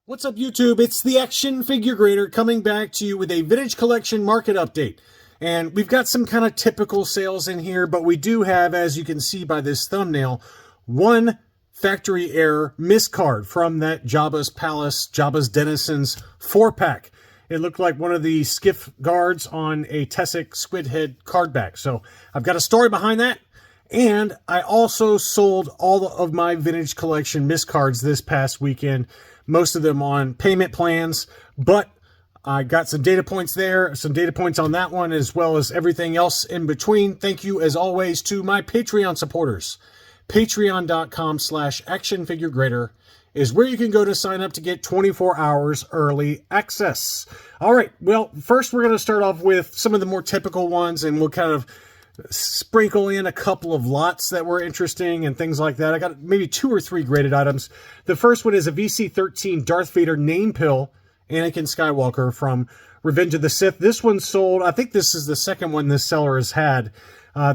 What's up, YouTube? It's the Action Figure Grader coming back to you with a Vintage Collection market update. And we've got some kind of typical sales in here, but we do have, as you can see by this thumbnail, one factory error Miscard from that Jabba's Palace, Jabba's Denizens 4-pack. It looked like one of the skiff guards on a Tessic Squidhead card back. So I've got a story behind that. And I also sold all of my Vintage Collection Miscards this past weekend. Most of them on payment plans, but I got some data points there, some data points on that one, as well as everything else in between. Thank you, as always, to my Patreon supporters. Patreon.com/actionfiguregrader is where you can go to sign up to get 24 hours early access. All right, well, first we're going to start off with some of the more typical ones, and we'll kind of sprinkle in a couple of lots that were interesting and things like that. I got maybe 2 or 3 graded items. The first one is a VC13 Darth Vader name pill, Anakin Skywalker from Revenge of the Sith. This one sold, I think this is the second one this seller has had.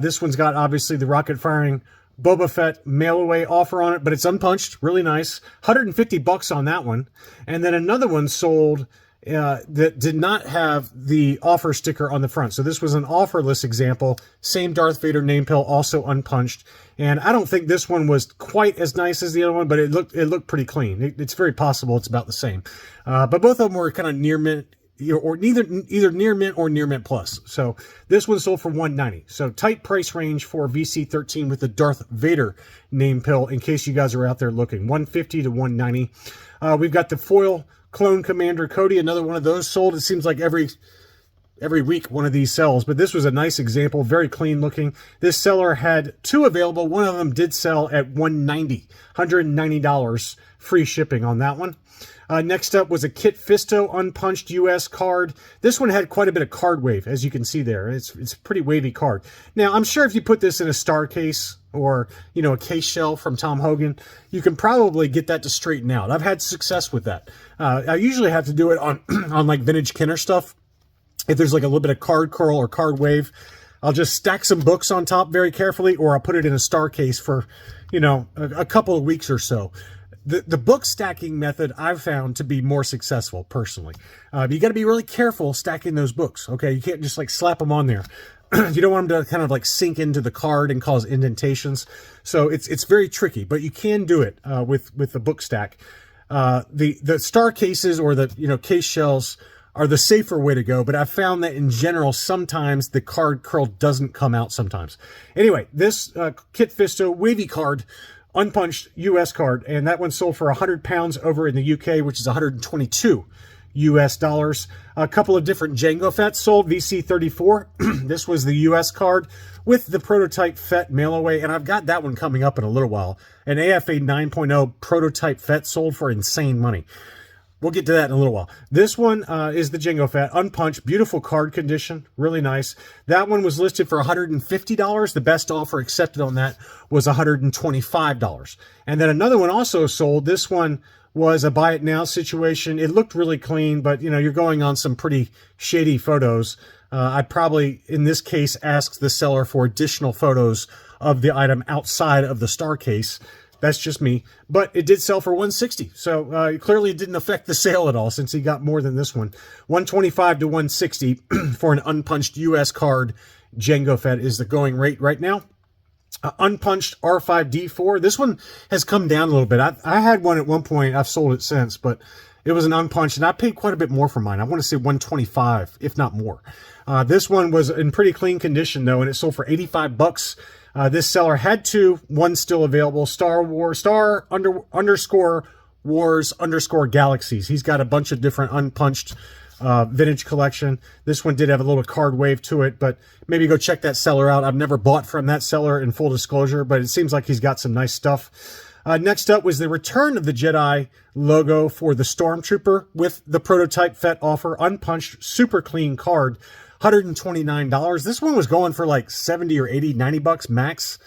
This one's got obviously the rocket firing Boba Fett mail away offer on it, but it's unpunched, really nice. 150 bucks on that one. And then another one sold that did not have the offer sticker on the front. So this was an offerless example. Same Darth Vader name pill, also unpunched. And I don't think this one was quite as nice as the other one, but it looked pretty clean. It's very possible it's about the same. But both of them were kind of near mint, or either near mint or near mint plus. So this one sold for $190. So tight price range for VC13 with the Darth Vader name pill, in case you guys are out there looking. $150 to $190. We've got the foil Clone Commander Cody, another one of those sold. It seems like every week one of these sells, but this was a nice example, very clean looking. This seller had 2 available. One of them did sell at $190, free shipping on that one. Next up was a Kit Fisto unpunched US card. This one had quite a bit of card wave, as you can see there. It's a pretty wavy card. Now, I'm sure if you put this in a star case or, you know, a case shell from Tom Hogan, you can probably get that to straighten out. I've had success with that. I usually have to do it on, on like vintage Kenner stuff. If there's like a little bit of card curl or card wave, I'll just stack some books on top very carefully, or I'll put it in a star case for, you know, a couple of weeks or so. The book stacking method I've found to be more successful, personally. You got to be really careful stacking those books, okay? You can't just like slap them on there. You don't want them to kind of like sink into the card and cause indentations. So it's very tricky, but you can do it with the book stack. The star cases or the, you know, case shells are the safer way to go, but I've found that in general, sometimes the card curl doesn't come out sometimes. Anyway, this Kit Fisto wavy card, unpunched US card, and that one sold for 100 pounds over in the UK, which is 122 US dollars. A couple of different Jango Fett sold. VC34, this was the US card with the Prototype Fett mail away, and I've got that one coming up in a little while. An AFA 9.0 Prototype Fett sold for insane money. We'll get to that in a little while. This one is the Jeno Fett, unpunched, beautiful card condition, really nice. That one was listed for $150. The best offer accepted on that was $125. And then another one also sold. This one was a buy it now situation. It looked really clean, but you know, you're going on some pretty shady photos. I'd probably, in this case, ask the seller for additional photos of the item outside of the star case. That's just me, but it did sell for $160. So clearly it didn't affect the sale at all, since he got more than this one. $125 to $160 for an unpunched US card. Jango Fett is the going rate right now. Unpunched R5D4. This one has come down a little bit. I had one at one point. I've sold it since, but it was an unpunched, and I paid quite a bit more for mine. I want to say $125, if not more. This one was in pretty clean condition though, and it sold for 85 bucks. This seller had 2, one still available. Star underscore Wars underscore Galaxies. He's got a bunch of different unpunched vintage collection. This one did have a little card wave to it, but maybe go check that seller out. I've never bought from that seller, in full disclosure, but it seems like he's got some nice stuff. Next up was the return of the Jedi logo for the Stormtrooper with the Prototype Fett offer, unpunched, super clean card. $129. This one was going for like 70 or 80, 90 bucks max,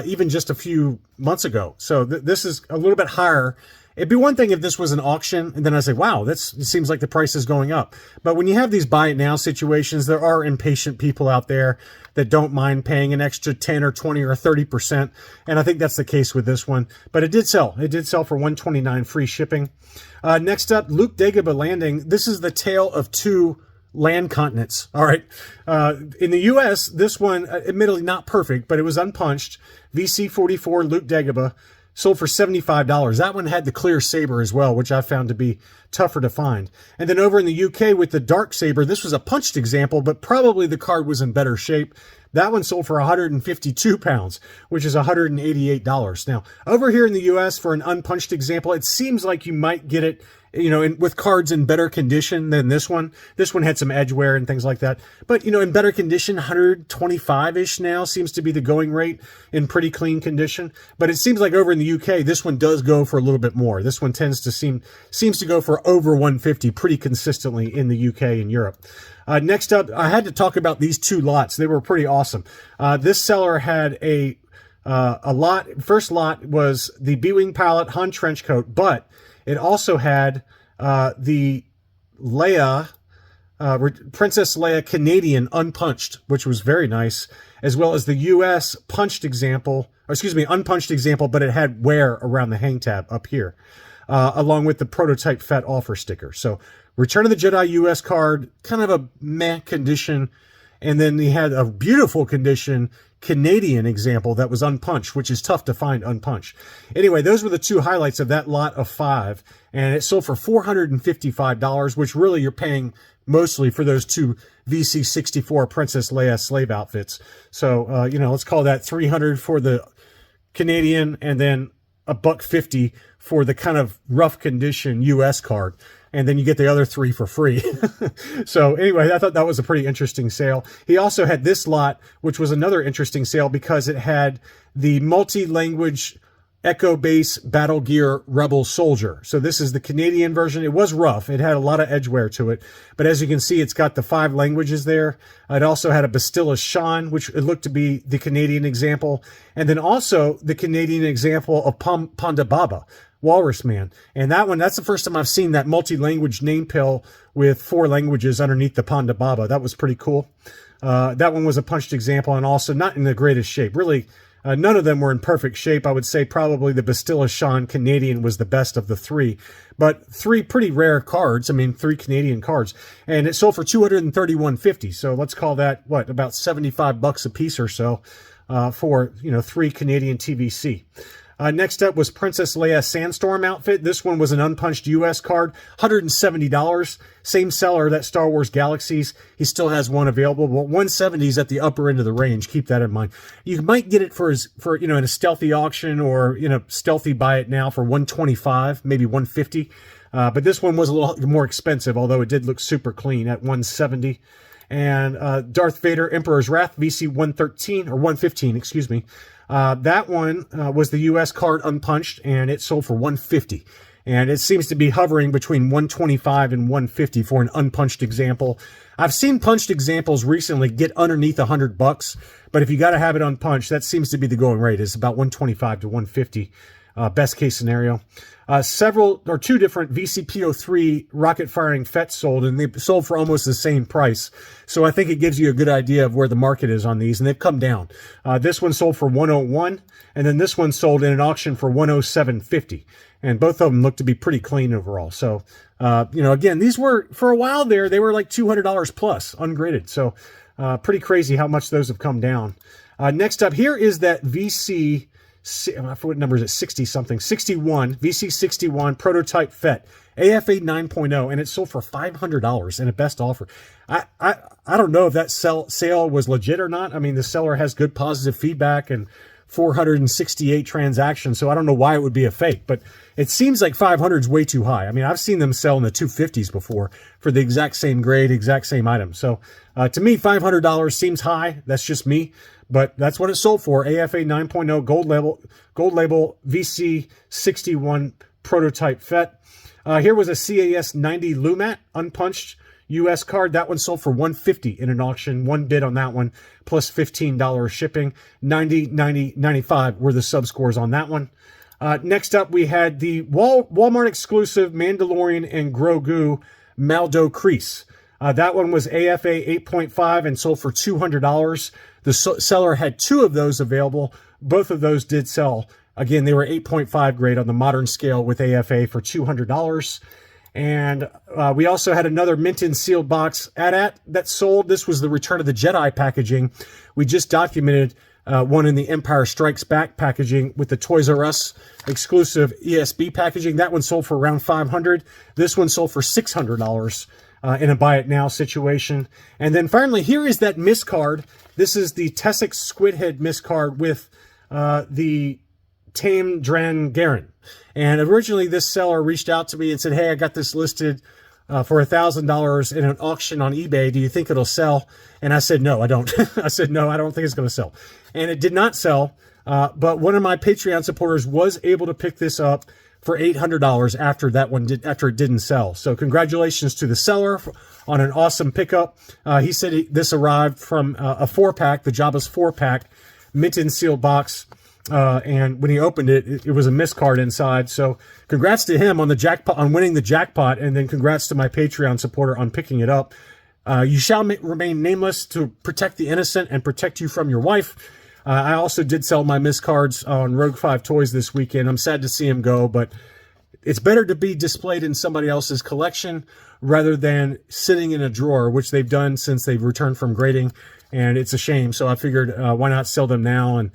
even just a few months ago. So this is a little bit higher It'd be one thing if this was an auction, and then I say, wow, it seems like the price is going up. But when you have these buy it now situations, there are impatient people out there that don't mind paying an extra 10 or 20 or 30%. And I think that's the case with this one. But it did sell. It did sell for $129 free shipping. Next up, DEA Landing. This is the tale of two land continents. All right. In the U.S., this one, admittedly not perfect, but it was unpunched. VC44 Luke Dagobah. Sold for $75. That one had the clear saber as well, which I found to be tougher to find. And then over in the UK with the dark saber, this was a punched example, but probably the card was in better shape. That one sold for 152 pounds, which is $188. Now, over here in the US for an unpunched example, it seems like you might get it, you know, with cards in better condition than this one. This one had some edge wear and things like that. But, you know, in better condition, 125-ish now seems to be the going rate in pretty clean condition. But it seems like over in the UK, this one does go for a little bit more. This one seems to go for over 150 pretty consistently in the UK and Europe. Next up, I had to talk about these two lots. They were pretty awesome. This seller had a lot. First lot was the B-Wing pilot Han trench coat, but it also had the Leia, Princess Leia Canadian unpunched, which was very nice, as well as the U.S. punched example, or excuse me, unpunched example, but it had wear around the hang tab up here, along with the Prototype Fett offer sticker. So Return of the Jedi U.S. card, kind of a meh condition. And then he had a beautiful condition Canadian example that was unpunched, which is tough to find unpunched. Anyway, those were the two highlights of that lot of 5. And it sold for $455, which really you're paying mostly for those two VC64 Princess Leia slave outfits. So, you know, let's call that $300 for the Canadian and then $150 for the kind of rough condition U.S. card. And then you get the other 3 for free. So anyway, I thought that was a pretty interesting sale. He also had this lot, which was another interesting sale because it had the multi-language Echo Base Battle Gear Rebel Soldier. So this is the Canadian version. It was rough. It had a lot of edge wear to it. But as you can see, it's got the 5 languages there. It also had a Bastilla Shan, which it looked to be the Canadian example. And then also the Canadian example of Ponda Baba, Walrus Man. And that one, that's the first time I've seen that multi-language name pill with 4 languages underneath the Ponda Baba. That was pretty cool. That one was a punched example and also not in the greatest shape. Really, none of them were in perfect shape. I would say probably the Bastilla Shan Canadian was the best of the 3. But 3 pretty rare cards. I mean, 3 Canadian cards. And it sold for $231.50. So let's call that, what, about $75 a piece or so for, you know, 3 Canadian TVC. Next up was Princess Leia Sandstorm outfit. This one was an unpunched U.S. card, $170. Same seller, that Star Wars Galaxies. He still has one available, but 170 is at the upper end of the range. Keep that in mind. You might get it for you know, in a stealthy auction or, you know, stealthy buy it now for 125, maybe 150. But this one was a little more expensive, although it did look super clean at 170. And Darth Vader Emperor's Wrath VC113 or 115, excuse me. That one was the U.S. card unpunched, and it sold for $150. And it seems to be hovering between $125 and $150 for an unpunched example. I've seen punched examples recently get underneath $100, but if you got to have it unpunched, that seems to be the going rate. It's about $125 to $150, best case scenario. Two different VCP03 rocket firing Fett sold, and they sold for almost the same price. So I think it gives you a good idea of where the market is on these, and they've come down. This one sold for $101, and then this one sold in an auction for $107.50. And both of them look to be pretty clean overall. So, you know, again, these were, for a while there, they were like $200 plus, ungraded. So, pretty crazy how much those have come down. Next up, here is that VC, I forget what number is it, 60-something, 61, VC61 Prototype Fett, AFA 9.0, and it sold for $500 in a best offer. I don't know if that sale was legit or not. I mean, the seller has good positive feedback and 468 transactions, so I don't know why it would be a fake, but it seems like 500 is way too high. I mean, I've seen them sell in the 250s before for the exact same grade, exact same item. So to me, $500 seems high. That's just me, but that's what it sold for. AFA 9.0 gold label VC61 Prototype Fett. Here was a CAS 90 Lumat unpunched U.S. card. That one sold for $150 in an auction. One bid on that one, plus $15 shipping. 90, 90, 95 were the sub scores on that one. Next up, we had the Walmart exclusive Mandalorian and Grogu Maldo Crease. That one was AFA 8.5 and sold for $200. The seller had 2 of those available. Both of those did sell. Again, they were 8.5 grade on the modern scale with AFA for $200. And we also had another mint and sealed box AT-AT that sold. This was the Return of the Jedi packaging. We just documented one in the Empire Strikes Back packaging with the Toys R Us exclusive ESB packaging. That one sold for around $500. This one sold for $600 in a buy it now situation. And then finally, here is that Miscard. This is the Tessix Squidhead Miscard with the Tame Dran Garen. And originally this seller reached out to me and said, hey, I got this listed for $1,000 in an auction on eBay. Do you think it'll sell? And I said, no, I don't. I said, no, I don't think it's going to sell. And it did not sell. But one of my Patreon supporters was able to pick this up for $800 after it didn't sell. So congratulations to the seller on an awesome pickup. He said this arrived from a 4-pack, the Jabba's 4-pack, mint and sealed box. And when he opened it, it was a Miscard inside. So congrats to him on the jackpot, on winning the jackpot, and then congrats to my Patreon supporter on picking it up. You shall remain nameless to protect the innocent and protect you from your wife. I also did sell my Miscards on Rogue 5 Toys this weekend. I'm sad to see him go, but it's better to be displayed in somebody else's collection rather than sitting in a drawer, which they've done since they've returned from grading. And it's a shame. So I figured, why not sell them now? And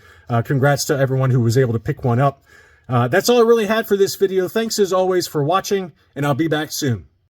congrats to everyone who was able to pick one up. That's all I really had for this video. Thanks as always for watching, and I'll be back soon.